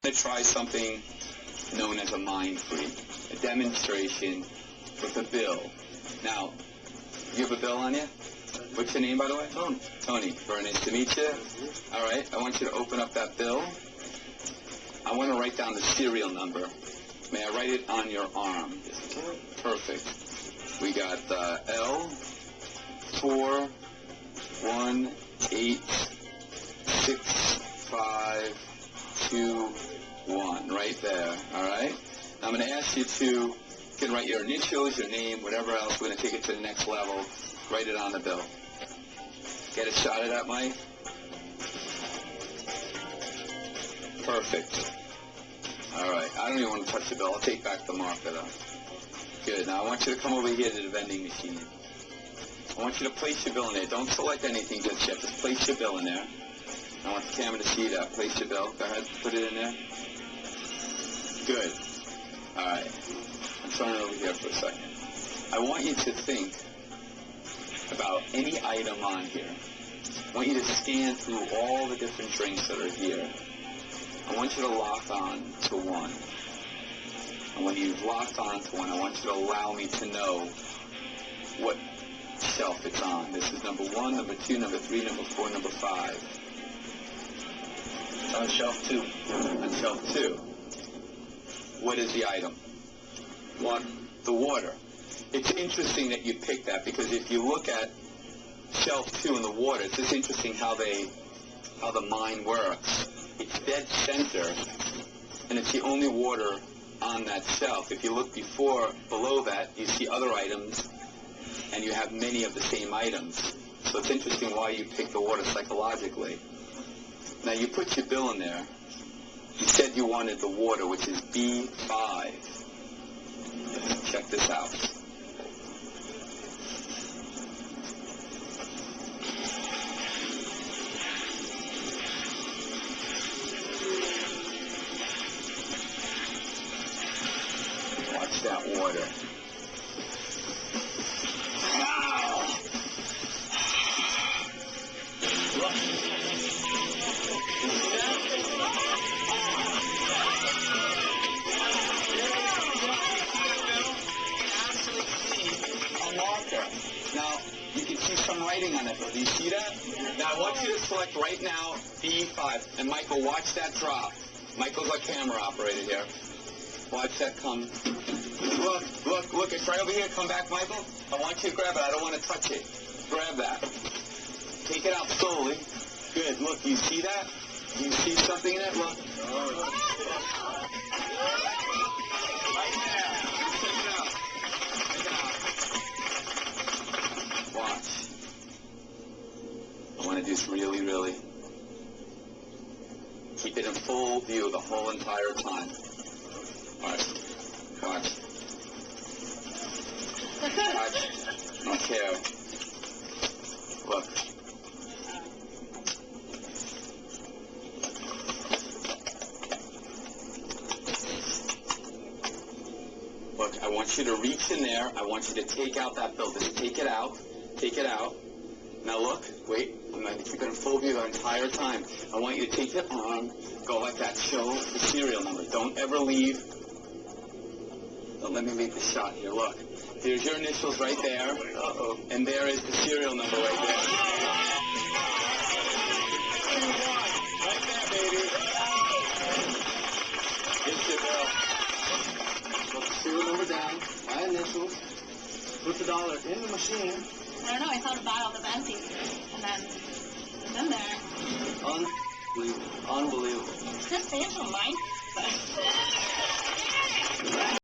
To try something known as a mind freak, a demonstration with a bill. Now, you have a bill on you? What's your name, by the way? Tony. Tony. Very nice to meet you. All right, I want you to open up that bill. I want to write down the serial number. May I write it on your arm? Perfect. We got L 4 1 8 6 5 2 1, right there, all right? Now I'm going to ask you to, you can write your initials, your name, whatever else. We're going to take it to the next level. Write it on the bill. Get a shot at that, Mike? Perfect. All right, I don't even want to touch the bill. I'll take back the marker, though. Good. Now I want you to come over here to the vending machine. I want you to place your bill in there. Don't select anything just yet. Just place your bill in there. I want the camera to see that. Place your bill. Go ahead. Put it in there. Good. All right. I'm turning over here for a second. I want you to think about any item on here. I want you to scan through all the different drinks that are here. I want you to lock on to one. And when you've locked on to one, I want you to allow me to know what shelf it's on. This is number 1, number 2, number 3, number 4, number 5. On shelf 2. On shelf 2. What is the item? Water. The water. It's interesting that you picked that because if you look at shelf 2 in the water, it's just interesting how the mind works. It's dead center, and it's the only water on that shelf. If you look below that, you see other items, and you have many of the same items. So it's interesting why you picked the water psychologically. Now, you put your bill in there. You said you wanted the water, which is B5. Check this out. Watch that water. Now, you can see some writing on it, but do you see that? Now, I want you to select right now B5. And Michael, watch that drop. Michael's our camera operator here. Watch that come. Look, it's right over here. Come back, Michael. I want you to grab it. I don't want to touch it. Grab that. Take it out slowly. Good. Look, you see that? You see something in it? Look. Right there. Check it out. Check it out. Watch. I want to do this really, really. Keep it in full view the whole entire time. All right. Watch. Watch. I don't care. Look. Look, I want you to reach in there. I want you to take out that bill. Just take it out. Take it out. Now look. Wait. I'm going to keep it in full view the entire time. I want you to take your arm, go like that. Show the serial number. Don't ever leave. Don't let me leave the shot here. Look. There's your initials right there. Uh-oh. And there is the serial number right there. Right there, baby. It's your bill. Put the serial number down. My initials. Put the dollar in the machine. I don't know, I thought about the empty, and then it's in there. Unbelievable. Criss Angel mind?